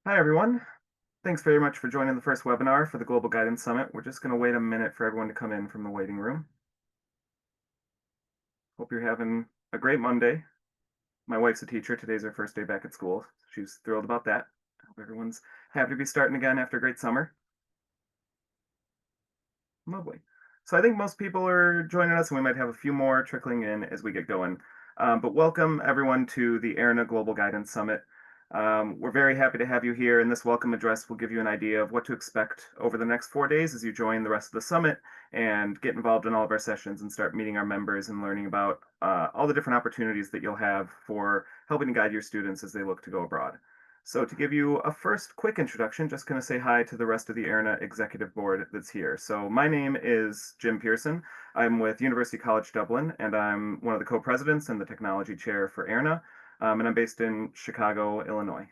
Hi, everyone. Thanks very much for joining the first webinar for the Global Guidance Summit. We're just going to wait a minute for everyone to come in from the waiting room. Hope you're having a great Monday. My wife's a teacher. Today's her first day back at school. She's thrilled about that. I hope everyone's happy to be starting again after a great summer. Lovely. So I think most people are joining us, and we might have a few more trickling in as we get going. But welcome, everyone, to the AIRR-NA Global Guidance Summit. We're very happy to have you here, and this welcome address will give you an idea of what to expect over the next 4 days as you join the rest of the summit and get involved in all of our sessions and start meeting our members and learning about all the different opportunities that you'll have for helping to guide your students as they look to go abroad. So to give you a first quick introduction, just going to say hi to the rest of the AIRR-NA Executive Board that's here. So my name is Jim Pierson. I'm with University College Dublin, and I'm one of the co-presidents and the technology chair for AIRR-NA. And I'm based in Chicago, Illinois.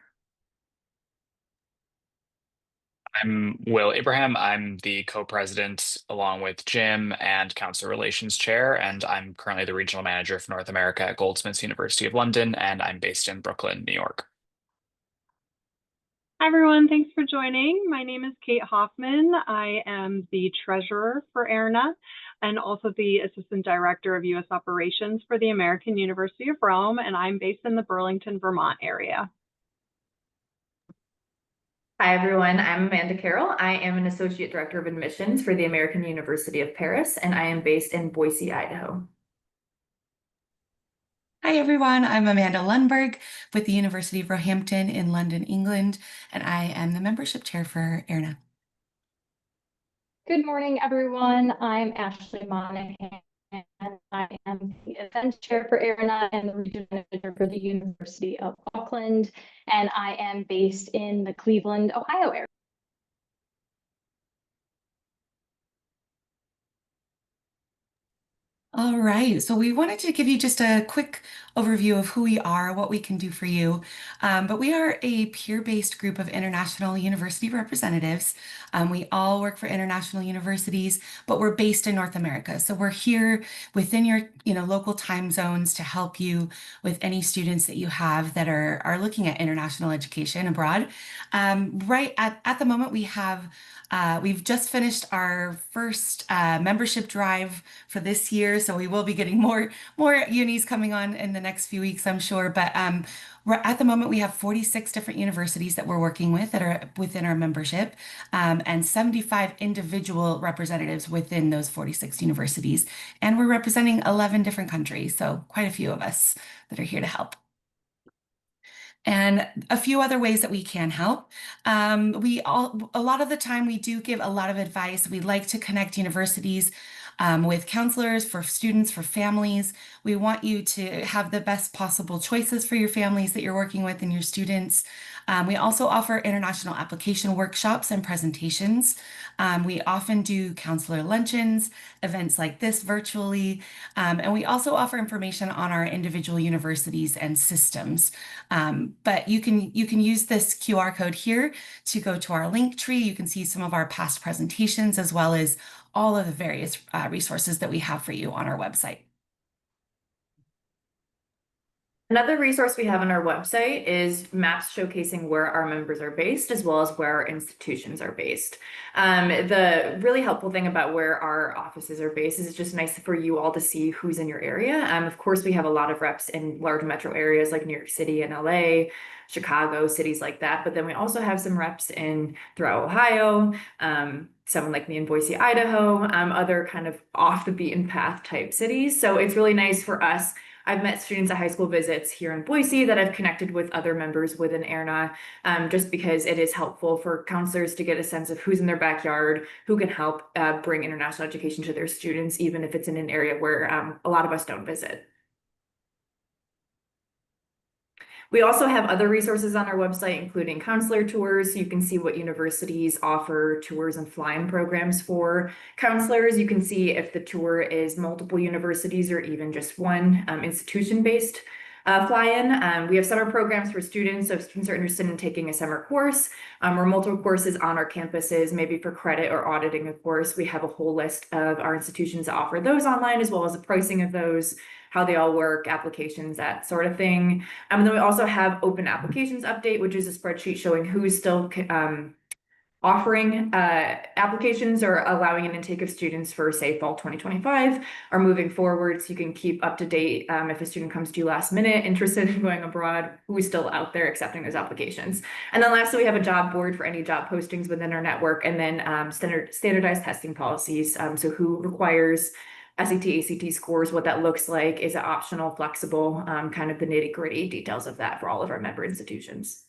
I'm Will Abraham. I'm the co-president along with Jim and Council Relations Chair, and I'm currently the regional manager for North America at Goldsmiths University of London, and I'm based in Brooklyn, New York. Hi, everyone. Thanks for joining. My name is Cait Hoffmann. I am the treasurer for AIRR-NA and also the assistant director of U.S. operations for the American University of Rome, and I'm based in the Burlington, Vermont area. Hi, everyone. I'm Amanda Carroll. I am an associate director of admissions for the American University of Paris, and I am based in Boise, Idaho. Hi, everyone. I'm Amanda Lundberg with the University of Roehampton in London, England, and I am the membership chair for AIRR-NA. Good morning, everyone. I'm Ashley Monaghan, and I am the events chair for AIRR-NA and the regional manager for the University of Auckland, and I am based in the Cleveland, Ohio area. All right, so we wanted to give you just a quick overview of who we are, what we can do for you. But we are a peer-based group of international university representatives. We all work for international universities, but we're based in North America. So we're here within your local time zones to help you with any students that you have that are looking at international education abroad. Right at the moment, we've just finished our first membership drive for this year, so we will be getting more unis coming on in the next few weeks, I'm sure. But at the moment, we have 46 different universities that we're working with that are within our membership, and 75 individual representatives within those 46 universities. And we're representing 11 different countries, so quite a few of us that are here to help. And a few other ways that we can help. A lot of the time we do give a lot of advice. We like to connect universities with counselors for students, for families. We want you to have the best possible choices for your families that you're working with and your students. We also offer international application workshops and presentations. We often do counselor luncheons, events like this virtually, and we also offer information on our individual universities and systems. But you can use this QR code here to go to our link tree. You can see some of our past presentations as well as all of the various resources that we have for you on our website. Another resource we have on our website is maps showcasing where our members are based, as well as where our institutions are based. The really helpful thing about where our offices are based is it's just nice for you all to see who's in your area. Of course, we have a lot of reps in large metro areas like New York City and LA, Chicago, cities like that. But then we also have some reps throughout Ohio, someone like me in Boise, Idaho, other kind of off the beaten path type cities. So it's really nice for us. I've met students at high school visits here in Boise that I've connected with other members within AIRR-NA, just because it is helpful for counselors to get a sense of who's in their backyard, who can help bring international education to their students, even if it's in an area where a lot of us don't visit. We also have other resources on our website, including counselor tours. So you can see what universities offer tours and fly-in programs for counselors. You can see if the tour is multiple universities or even just one institution-based fly-in. We have summer programs for students. So if students are interested in taking a summer course or multiple courses on our campuses, maybe for credit or auditing a course, we have a whole list of our institutions that offer those online, as well as the pricing of those. how they all work, applications, that sort of thing. And then we also have open applications update, which is a spreadsheet showing who's still offering applications or allowing an intake of students for, say, fall 2025 or moving forward, so you can keep up to date if a student comes to you last minute interested in going abroad, who is still out there accepting those applications. And then lastly, we have a job board for any job postings within our network, and then standardized testing policies, so who requires SAT, ACT scores, what that looks like, is it optional, flexible, kind of the nitty-gritty details of that for all of our member institutions.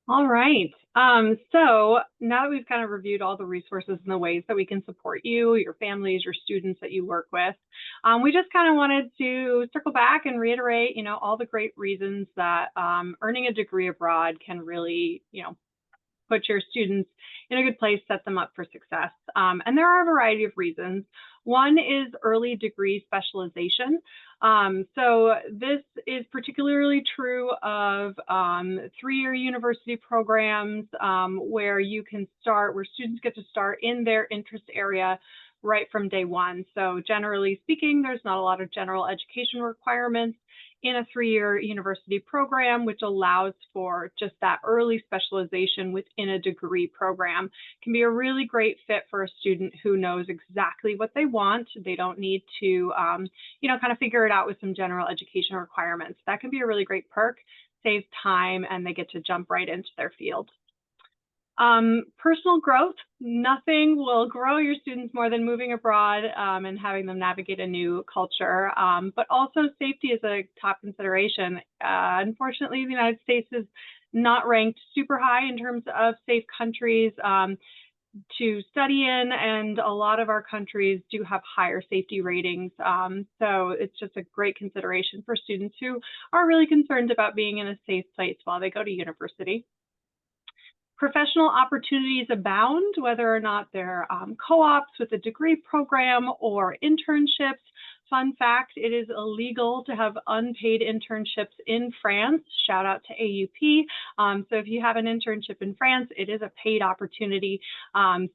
All right. So now that we've kind of reviewed all the resources and the ways that we can support you, your families, your students that you work with, we just kind of wanted to circle back and reiterate, all the great reasons that earning a degree abroad can really, put your students in a good place, set them up for success. And there are a variety of reasons. One is early degree specialization. So this is particularly true of 3-year university programs where students get to start in their interest area right from day one. So generally speaking, there's not a lot of general education requirements in a 3-year university program, which allows for just that early specialization within a degree program. Can be a really great fit for a student who knows exactly what they want. They don't need to, kind of figure it out with some general education requirements. That can be a really great perk, saves time, and they get to jump right into their field. Personal growth, nothing will grow your students more than moving abroad and having them navigate a new culture. But also safety is a top consideration. Unfortunately, the United States is not ranked super high in terms of safe countries to study in, and a lot of our countries do have higher safety ratings. So it's just a great consideration for students who are really concerned about being in a safe place while they go to university. Professional opportunities abound, whether or not they're co-ops with a degree program or internships. Fun fact, it is illegal to have unpaid internships in France. Shout out to AUP. So if you have an internship in France, it is a paid opportunity.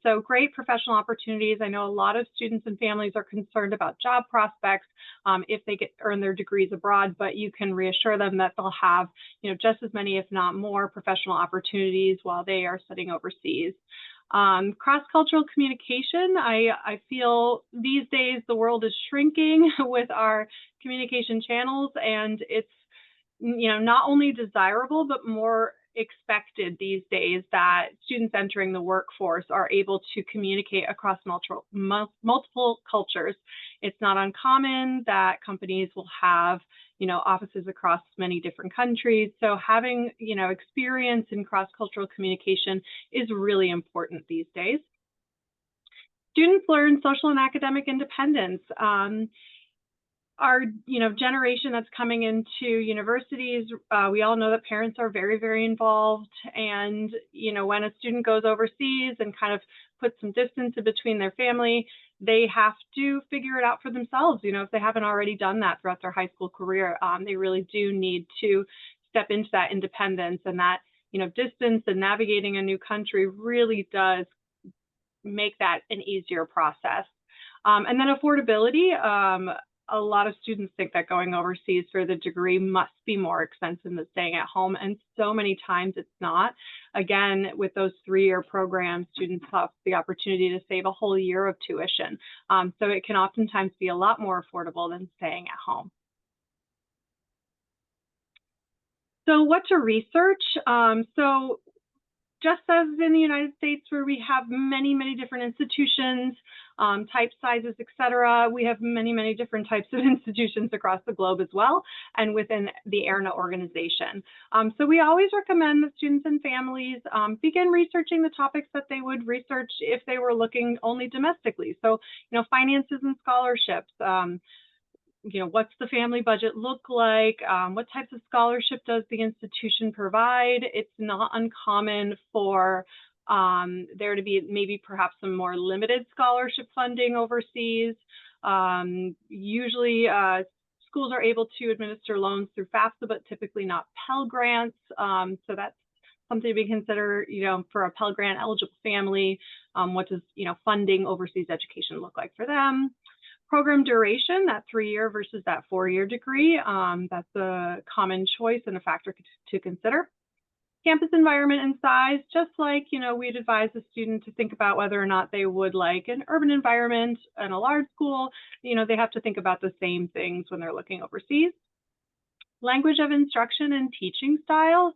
So great professional opportunities. I know a lot of students and families are concerned about job prospects if they earn their degrees abroad, but you can reassure them that they'll have just as many, if not more, professional opportunities while they are studying overseas. Cross-cultural communication, I feel these days the world is shrinking with our communication channels, and it's not only desirable but more expected these days that students entering the workforce are able to communicate across multiple cultures. It's not uncommon that companies will have offices across many different countries. So having, experience in cross-cultural communication is really important these days. Students learn social and academic independence. Our generation that's coming into universities, we all know that parents are very, very involved. And, when a student goes overseas and kind of puts some distance in between their family, they have to figure it out for themselves. If they haven't already done that throughout their high school career, they really do need to step into that independence, and that, distance and navigating a new country really does make that an easier process. And then affordability. A lot of students think that going overseas for the degree must be more expensive than staying at home, and so many times it's not. Again, with those 3-year programs, students have the opportunity to save a whole year of tuition. So it can oftentimes be a lot more affordable than staying at home. So what to research? So just as in the United States, where we have many, many different institutions, type sizes, et cetera, we have many, many different types of institutions across the globe as well, and within the AIRR-NA organization. So we always recommend that students and families begin researching the topics that they would research if they were looking only domestically. So, finances and scholarships. What's the family budget look like? What types of scholarship does the institution provide? It's not uncommon for there to be maybe perhaps some more limited scholarship funding overseas. Usually schools are able to administer loans through FAFSA, but typically not Pell Grants. So that's something to be considered, for a Pell Grant eligible family. What does, funding overseas education look like for them? Program duration, that 3-year versus that 4-year degree, that's a common choice and a factor to consider. Campus environment and size, just like, we'd advise the student to think about whether or not they would like an urban environment and a large school, they have to think about the same things when they're looking overseas. Language of instruction and teaching style.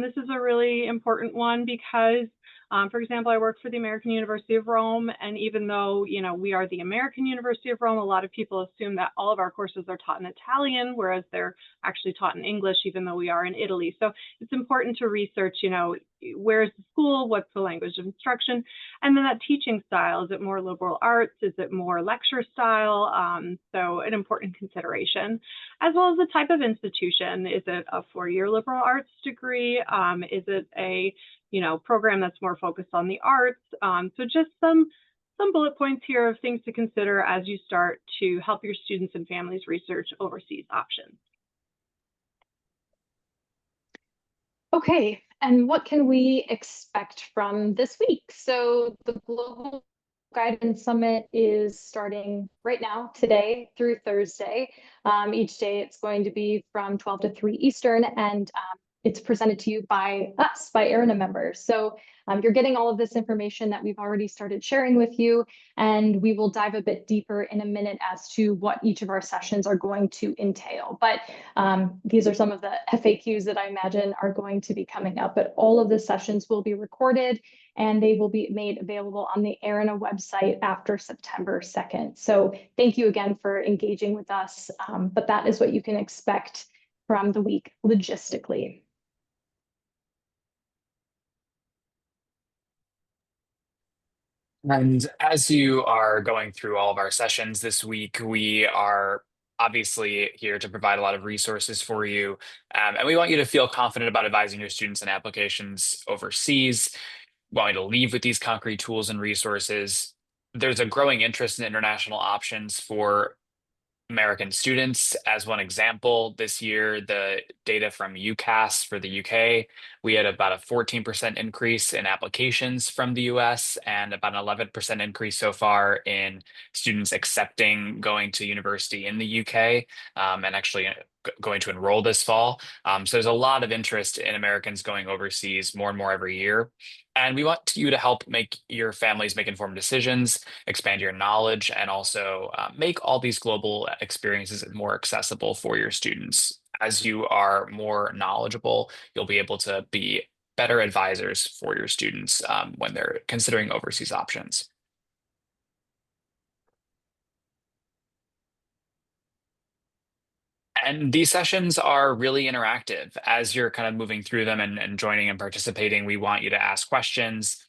This is a really important one because, for example, I work for the American University of Rome, and even though, we are the American University of Rome, a lot of people assume that all of our courses are taught in Italian, whereas they're actually taught in English, even though we are in Italy. So it's important to research, where's the school, what's the language of instruction, and then that teaching style. Is it more liberal arts? Is it more lecture style? So an important consideration, as well as the type of institution. Is it a 4-year liberal arts degree? Is it a program that's more focused on the arts? So just some bullet points here of things to consider as you start to help your students and families research overseas options. Okay, and what can we expect from this week? So the Global Guidance Summit is starting right now, today through Thursday. Each day it's going to be from 12 to 3 Eastern, and it's presented to you by us, by AIRR-NA members. So you're getting all of this information that we've already started sharing with you, and we will dive a bit deeper in a minute as to what each of our sessions are going to entail. But these are some of the FAQs that I imagine are going to be coming up, but all of the sessions will be recorded and they will be made available on the AIRR-NA website after September 2nd. So thank you again for engaging with us, but that is what you can expect from the week logistically. And as you are going through all of our sessions this week, we are obviously here to provide a lot of resources for you. And we want you to feel confident about advising your students and applications overseas. We want you to leave with these concrete tools and resources. There's a growing interest in international options for American students. As one example, this year, the data from UCAS for the UK, we had about a 14% increase in applications from the US and about an 11% increase so far in students accepting going to university in the UK, and actually going to enroll this fall. So there's a lot of interest in Americans going overseas more and more every year. And we want you to help make your families make informed decisions, expand your knowledge, and also make all these global experiences more accessible for your students. As you are more knowledgeable, you'll be able to be better advisors for your students when they're considering overseas options. And these sessions are really interactive. As you're kind of moving through them and joining and participating, we want you to ask questions.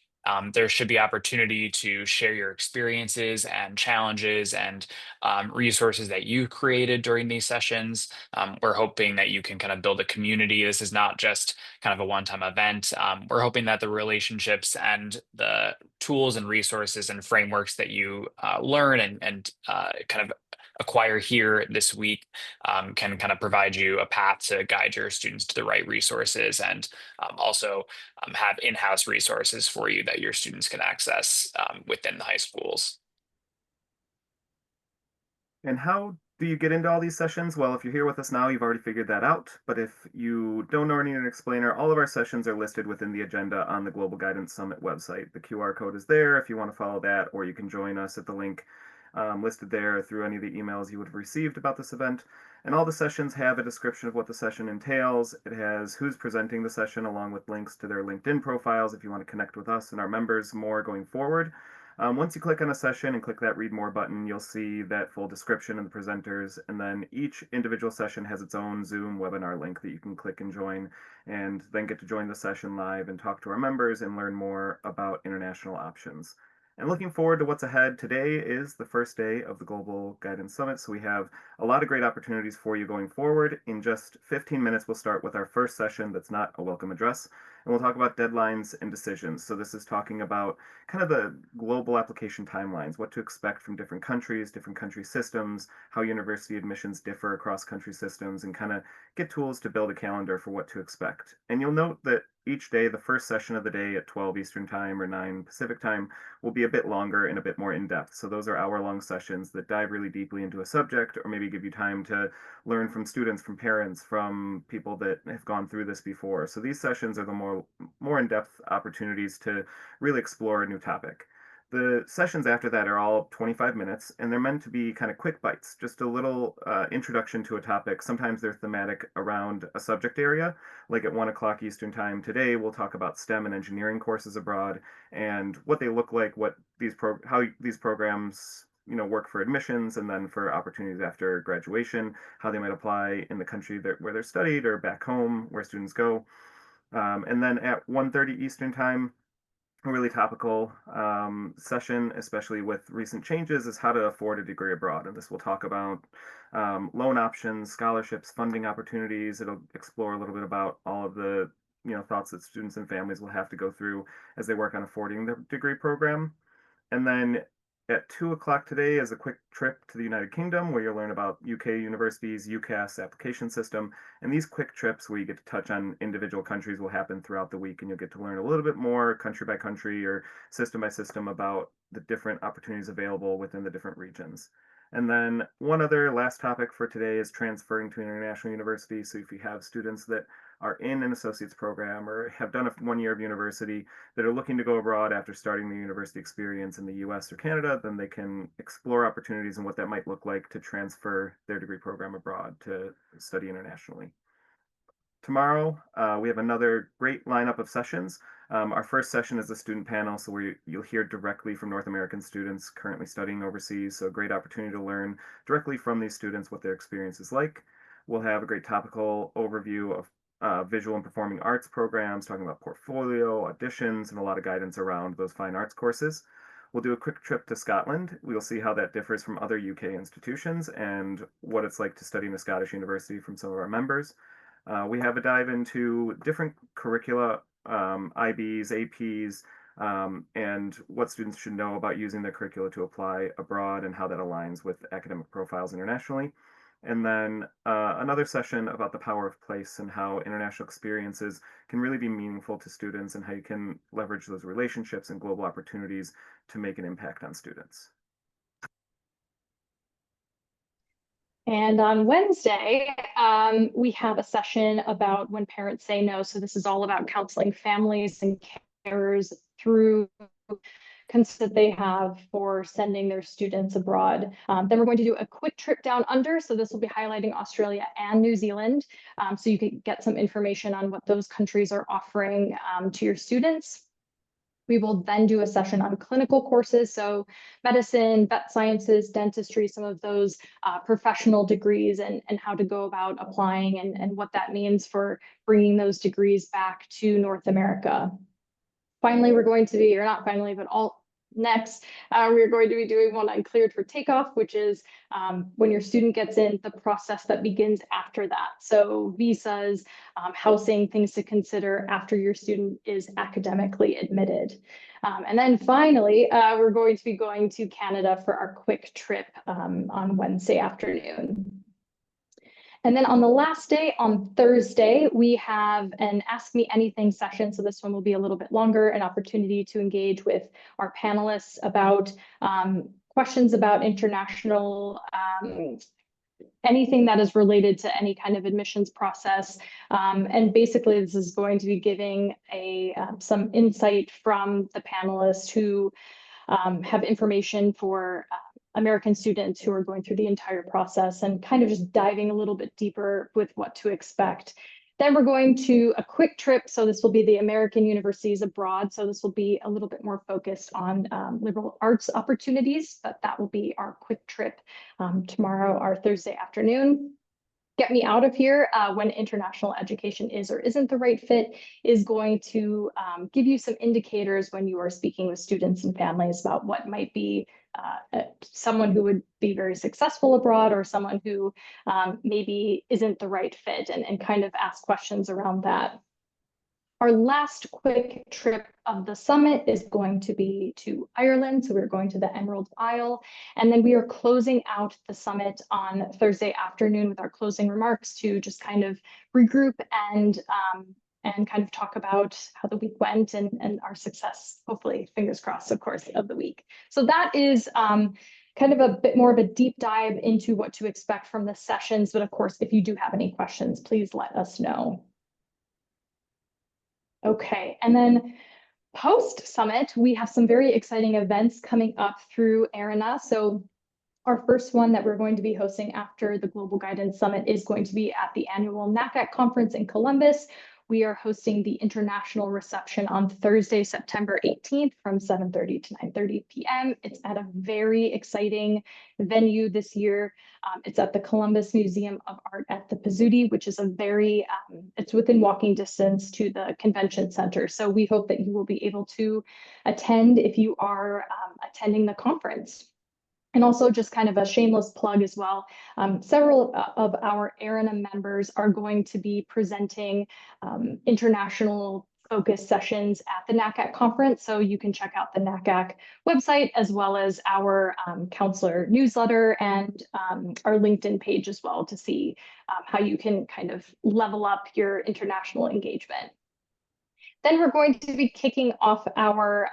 There should be opportunity to share your experiences and challenges and resources that you created during these sessions. We're hoping that you can kind of build a community. This is not just kind of a one-time event. We're hoping that the relationships and the tools and resources and frameworks that you learn and kind of acquire here this week can kind of provide you a path to guide your students to the right resources, and also have in-house resources for you that your students can access within the high schools. And how do you get into all these sessions? Well, if you're here with us now, you've already figured that out. But if you don't know or need an explainer, all of our sessions are listed within the agenda on the Global Guidance Summit website. The QR code is there if you want to follow that, or you can join us at the link listed there through any of the emails you would have received about this event. And all the sessions have a description of what the session entails. It has who's presenting the session, along with links to their LinkedIn profiles if you want to connect with us and our members more going forward. Once you click on a session and click that Read More button, you'll see that full description of the presenters, and then each individual session has its own Zoom webinar link that you can click and join, and then get to join the session live and talk to our members and learn more about international options. And looking forward to what's ahead, today is the first day of the Global Guidance Summit, so we have a lot of great opportunities for you going forward. In just 15 minutes, we'll start with our first session that's not a welcome address, and we'll talk about deadlines and decisions. So this is talking about kind of the global application timelines, what to expect from different country systems, how university admissions differ across country systems, and kind of get tools to build a calendar for what to expect. And you'll note that each day, the first session of the day at 12 Eastern Time or 9 Pacific Time will be a bit longer and a bit more in-depth. So those are hour-long sessions that dive really deeply into a subject, or maybe give you time to learn from students, from parents, from people that have gone through this before. So these sessions are the more in-depth opportunities to really explore a new topic. The sessions after that are all 25 minutes, and they're meant to be kind of quick bites, just a little introduction to a topic. Sometimes they're thematic around a subject area, like at 1 o'clock Eastern Time today, we'll talk about STEM and engineering courses abroad and what they look like, how these programs work for admissions and then for opportunities after graduation, how they might apply in the country where they're studied or back home where students go. And then at 1:30 Eastern Time, a really topical session, especially with recent changes, is how to afford a degree abroad. And this will talk about loan options, scholarships, funding opportunities. It'll explore a little bit about all of the thoughts that students and families will have to go through as they work on affording the degree program. And then at 2 o'clock today is a quick trip to the United Kingdom where you'll learn about UK universities, UCAS application system. And these quick trips where you get to touch on individual countries will happen throughout the week, and you'll get to learn a little bit more country by country or system by system about the different opportunities available within the different regions. And then one other last topic for today is transferring to an international university. So if you have students that are in an associate's program or have done 1 year of university that are looking to go abroad after starting the university experience in the US or Canada, then they can explore opportunities and what that might look like to transfer their degree program abroad to study internationally. Tomorrow, we have another great lineup of sessions. Our first session is a student panel, so you'll hear directly from North American students currently studying overseas, so a great opportunity to learn directly from these students what their experience is like. We'll have a great topical overview of visual and performing arts programs, talking about portfolio, auditions, and a lot of guidance around those fine arts courses. We'll do a quick trip to Scotland. We'll see how that differs from other UK institutions and what it's like to study in a Scottish university from some of our members. We have a dive into different curricula, IBs, APs, and what students should know about using their curricula to apply abroad and how that aligns with academic profiles internationally. And then another session about the power of place and how international experiences can really be meaningful to students and how you can leverage those relationships and global opportunities to make an impact on students. And on Wednesday, we have a session about when parents say no. So this is all about counseling families and carers through concerns that they have for sending their students abroad. Then we're going to do a quick trip down under. So this will be highlighting Australia and New Zealand. So you can get some information on what those countries are offering to your students. We will then do a session on clinical courses, so medicine, vet sciences, dentistry, some of those professional degrees and how to go about applying and what that means for bringing those degrees back to North America. Finally, we're going to be, or not finally, but next, we're going to be doing one on cleared for takeoff, which is when your student gets in, the process that begins after that. So visas, housing, things to consider after your student is academically admitted. And then finally, we're going to be going to Canada for our quick trip on Wednesday afternoon. And then on the last day, on Thursday, we have an Ask Me Anything session. So this one will be a little bit longer, an opportunity to engage with our panelists about questions about international, anything that is related to any kind of admissions process. And basically, this is going to be giving some insight from the panelists who have information for American students who are going through the entire process and kind of just diving a little bit deeper with what to expect. Then we're going to a quick trip. So this will be the American universities abroad. So this will be a little bit more focused on liberal arts opportunities, but that will be our quick trip tomorrow, our Thursday afternoon. Get Me Out of Here, when international education is or isn't the right fit, is going to give you some indicators when you are speaking with students and families about what might be someone who would be very successful abroad or someone who maybe isn't the right fit, and kind of ask questions around that. Our last quick trip of the summit is going to be to Ireland. So we're going to the Emerald Isle. And then we are closing out the summit on Thursday afternoon with our closing remarks to just kind of regroup and kind of talk about how the week went and our success, hopefully, fingers crossed, of course, of the week. So that is kind of a bit more of a deep dive into what to expect from the sessions. But of course, if you do have any questions, please let us know. Okay, and then post-summit, we have some very exciting events coming up through AIRR-NA. So our first one that we're going to be hosting after the Global Guidance Summit is going to be at the annual NACAC conference in Columbus. We are hosting the international reception on Thursday, September 18th from 7:30 to 9:30 p.m. It's at a very exciting venue this year. It's at the Columbus Museum of Art at the Pizzuti, which is a very, it's within walking distance to the convention center. So we hope that you will be able to attend if you are attending the conference. And also just kind of a shameless plug as well. Several of our AIRR-NA members are going to be presenting international focus sessions at the NACAC conference. So you can check out the NACAC website as well as our counselor newsletter and our LinkedIn page as well to see how you can kind of level up your international engagement. Then we're going to be kicking off our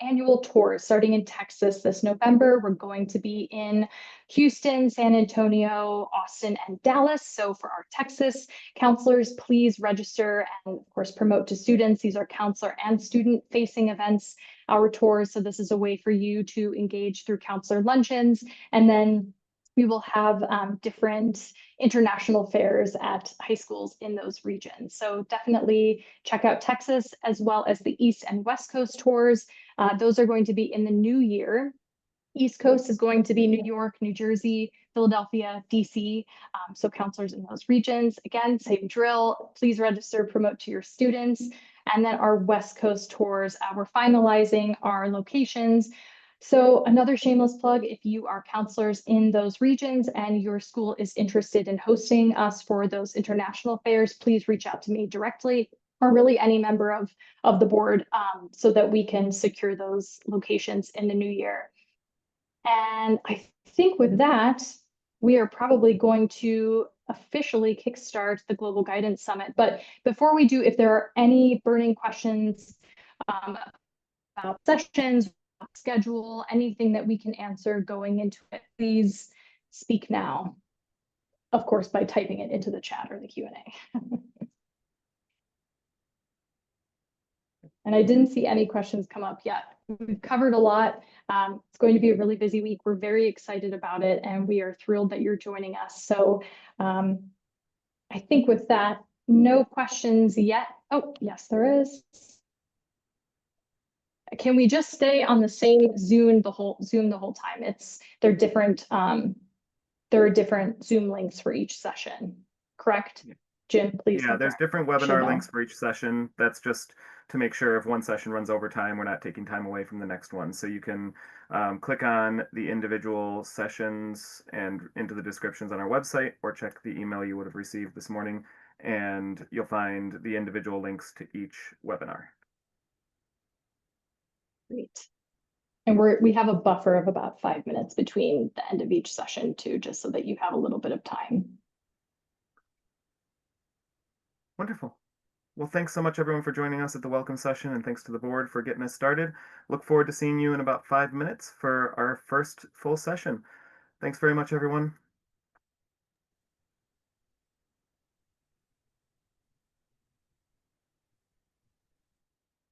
annual tours starting in Texas this November. We're going to be in Houston, San Antonio, Austin, and Dallas. So for our Texas counselors, please register and of course promote to students. These are counselor and student facing events, our tours. So this is a way for you to engage through counselor luncheons. And then we will have different international fairs at high schools in those regions. So definitely check out Texas as well as the East and West Coast tours. Those are going to be in the new year. East Coast is going to be New York, New Jersey, Philadelphia, DC. So counselors in those regions. Again, same drill. Please register, promote to your students. And then our West Coast tours, we're finalizing our locations. So another shameless plug, if you are counselors in those regions and your school is interested in hosting us for those international fairs, please reach out to me directly or really any member of the board so that we can secure those locations in the new year. And I think with that, we are probably going to officially kickstart the Global Guidance Summit. But before we do, if there are any burning questions about sessions, schedule, anything that we can answer going into it, please speak now. Of course, by typing it into the chat or the Q&A. And I didn't see any questions come up yet. We've covered a lot. It's going to be a really busy week. We're very excited about it, and we are thrilled that you're joining us. So I think with that, no questions yet. Oh, yes, there is. Can we just stay on the same Zoom the whole time? They're different. There are different Zoom links for each session, correct? Jim, please. Yeah, there's different webinar links for each session. That's just to make sure if one session runs over time, we're not taking time away from the next one. So you can click on the individual sessions and into the descriptions on our website, or check the email you would have received this morning, and you'll find the individual links to each webinar. Great. And we have a buffer of about 5 minutes between the end of each session too, just so that you have a little bit of time. Wonderful. Well, thanks so much, everyone, for joining us at the welcome session, and thanks to the board for getting us started. Look forward to seeing you in about 5 minutes for our first full session. Thanks very much, everyone.